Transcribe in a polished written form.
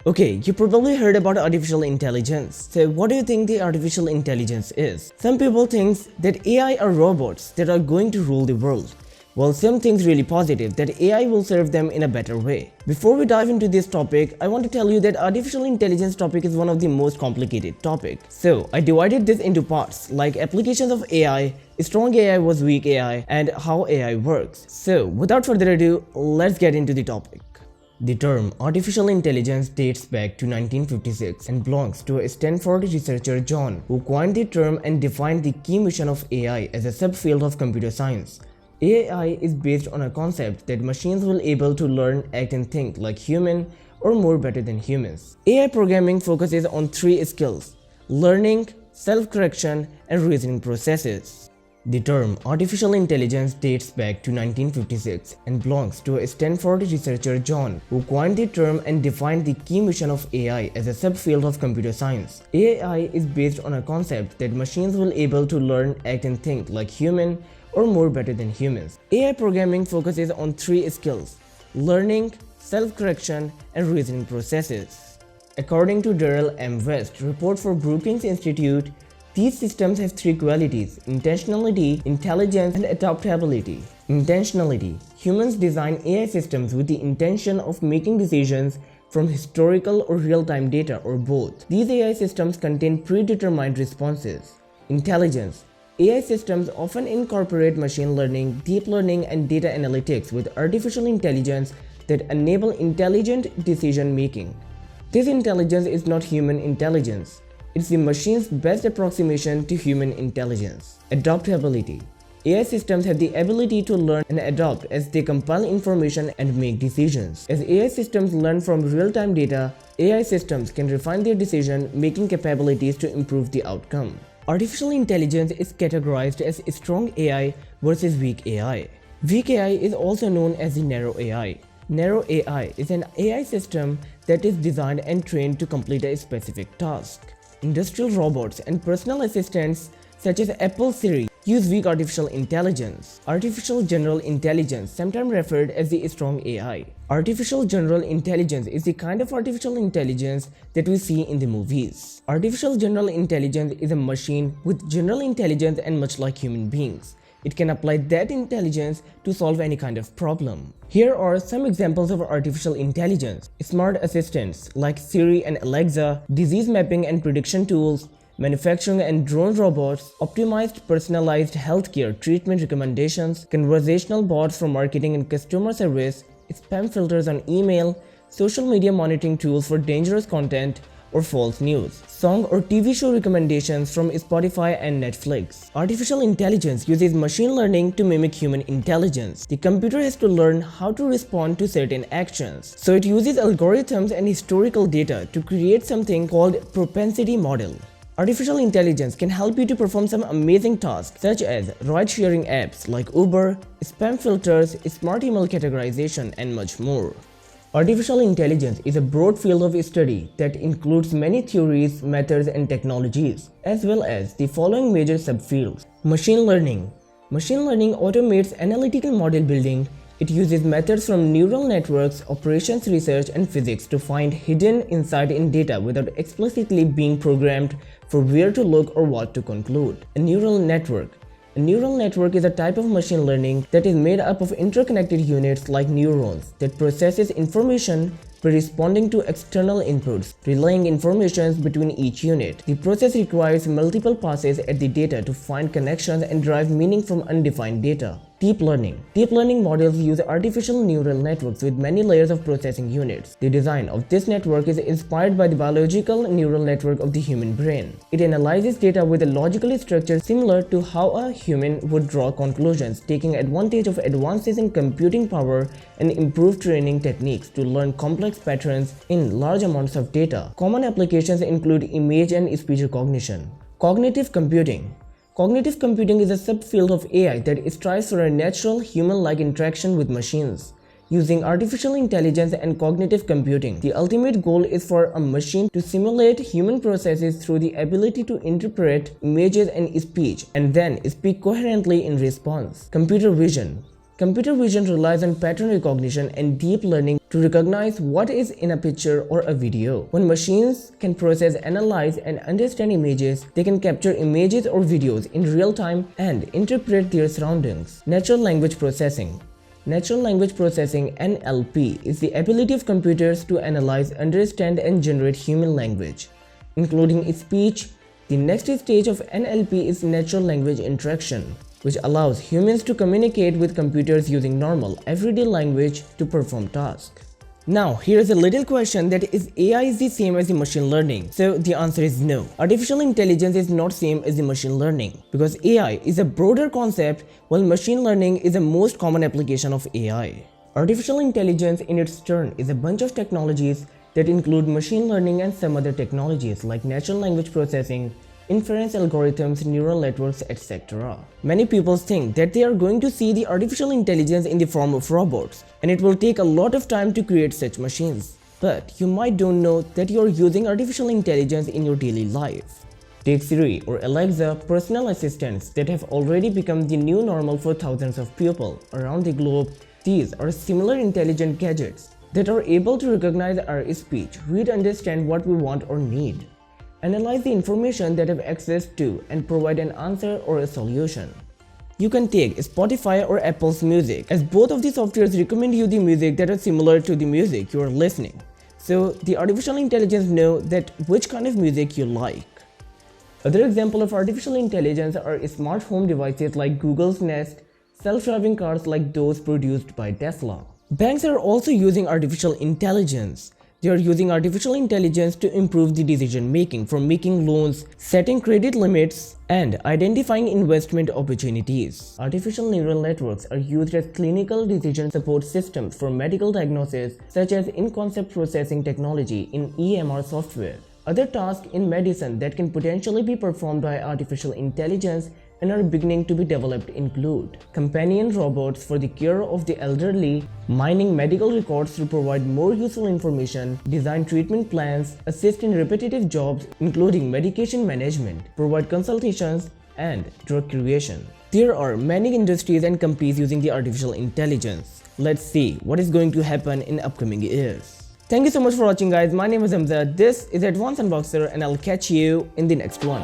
Okay, you probably heard about artificial intelligence. So what do you think the artificial intelligence is? Some people think that AI are robots that are going to rule the world. Well, some think really positive that AI will serve them in a better way. Before we dive into this topic, I want to tell you that artificial intelligence topic is one of the most complicated topics. So I divided this into parts like applications of AI, strong AI versus weak AI, and how AI works. So without further ado, let's get into the topic. The term artificial intelligence dates back to 1956 and belongs to a Stanford researcher John, who coined the term and defined the key mission of AI as a subfield of computer science. AI is based on a concept that machines will be able to learn, act and think like human or more better than humans. AI programming focuses on three skills: learning, self-correction and reasoning processes. The term artificial intelligence dates back to 1956 and belongs to a Stanford researcher John, who coined the term and defined the key mission of AI as a subfield of computer science. AI is based on a concept that machines will be able to learn, act and think like human or more better than humans. AI programming focuses on three skills: learning, self-correction and reasoning processes. According to Darrell M. West, report for Brookings Institute, these systems have three qualities: intentionality, intelligence, and adaptability. Intentionality. Humans design AI systems with the intention of making decisions from historical or real-time data or both. These AI systems contain predetermined responses. Intelligence. AI systems often incorporate machine learning, deep learning, and data analytics with artificial intelligence that enable intelligent decision-making. This intelligence is not human intelligence. It's the machine's best approximation to human intelligence. Adaptability. AI systems have the ability to learn and adapt as they compile information and make decisions. As AI systems learn from real-time data, AI systems can refine their decision-making capabilities to improve the outcome. Artificial intelligence is categorized as strong AI versus weak AI. Weak AI is also known as the narrow AI. Narrow AI is an AI system that is designed and trained to complete a specific task. Industrial robots and personal assistants such as Apple Siri use weak artificial intelligence. Artificial general intelligence, sometimes referred as the strong AI. Artificial general intelligence is the kind of artificial intelligence that we see in the movies. Artificial general intelligence is a machine with general intelligence, and much like human beings, it can apply that intelligence to solve any kind of problem. Here are some examples of artificial intelligence: smart assistants like Siri and Alexa, disease mapping and prediction tools, manufacturing and drone robots, optimized personalized healthcare treatment recommendations, conversational bots for marketing and customer service, spam filters on email, social media monitoring tools for dangerous content or false news, song or TV show recommendations from Spotify and Netflix. Artificial intelligence uses machine learning to mimic human intelligence. The computer has to learn how to respond to certain actions, so it uses algorithms and historical data to create something called propensity model. Artificial intelligence can help you to perform some amazing tasks such as ride-sharing apps like Uber, spam filters, smart email categorization, and much more. Artificial intelligence is a broad field of study that includes many theories, methods, and technologies, as well as the following major subfields. Machine learning. Machine learning automates analytical model building. It uses methods from neural networks, operations research, and physics to find hidden insight in data without explicitly being programmed for where to look or what to conclude. A neural network. A neural network is a type of machine learning that is made up of interconnected units like neurons that processes information by responding to external inputs, relaying information between each unit. The process requires multiple passes at the data to find connections and derive meaning from undefined data. Deep learning. Deep learning models use artificial neural networks with many layers of processing units. The design of this network is inspired by the biological neural network of the human brain. It analyzes data with a logical structure similar to how a human would draw conclusions, taking advantage of advances in computing power and improved training techniques to learn complex patterns in large amounts of data. Common applications include image and speech recognition. Cognitive computing. Cognitive computing is a subfield of AI that strives for a natural, human-like interaction with machines. Using artificial intelligence and cognitive computing, the ultimate goal is for a machine to simulate human processes through the ability to interpret images and speech, and then speak coherently in response. Computer vision. Computer vision relies on pattern recognition and deep learning to recognize what is in a picture or a video. When machines can process, analyze, and understand images, they can capture images or videos in real time and interpret their surroundings. Natural language processing. Natural language processing (NLP) is the ability of computers to analyze, understand, and generate human language, including speech. The next stage of NLP is natural language interaction, which allows humans to communicate with computers using normal, everyday language to perform tasks. Now, here's a little question: that is AI is the same as the machine learning? So the answer is no. Artificial intelligence is not same as the machine learning, because AI is a broader concept while machine learning is the most common application of AI. Artificial intelligence in its turn is a bunch of technologies that include machine learning and some other technologies like natural language processing, inference algorithms, neural networks, etc. Many people think that they are going to see the artificial intelligence in the form of robots, and it will take a lot of time to create such machines. But you might don't know that you are using artificial intelligence in your daily life. Take Siri or Alexa, personal assistants that have already become the new normal for thousands of people around the globe. These are similar intelligent gadgets that are able to recognize our speech, read, understand what we want or need, analyze the information that have access to, and provide an answer or a solution. You can take Spotify or Apple's music, as both of these softwares recommend you the music that are similar to the music you are listening. So the artificial intelligence know that which kind of music you like. Other examples of artificial intelligence are smart home devices like Google's Nest, self-driving cars like those produced by Tesla. Banks are also using artificial intelligence. They are using artificial intelligence to improve the decision making, from making loans, setting credit limits, and identifying investment opportunities. Artificial neural networks are used as clinical decision support systems for medical diagnosis, such as in-concept processing technology in EMR software. Other tasks in medicine that can potentially be performed by artificial intelligence and are beginning to be developed include companion robots for the care of the elderly, mining medical records to provide more useful information, design treatment plans, assist in repetitive jobs including medication management, provide consultations, and drug creation. There are many industries and companies using the artificial intelligence. Let's see what is going to happen in upcoming years. Thank you so much for watching, guys. My name is Hamza. This is Advanced Unboxer, and I'll catch you in the next one.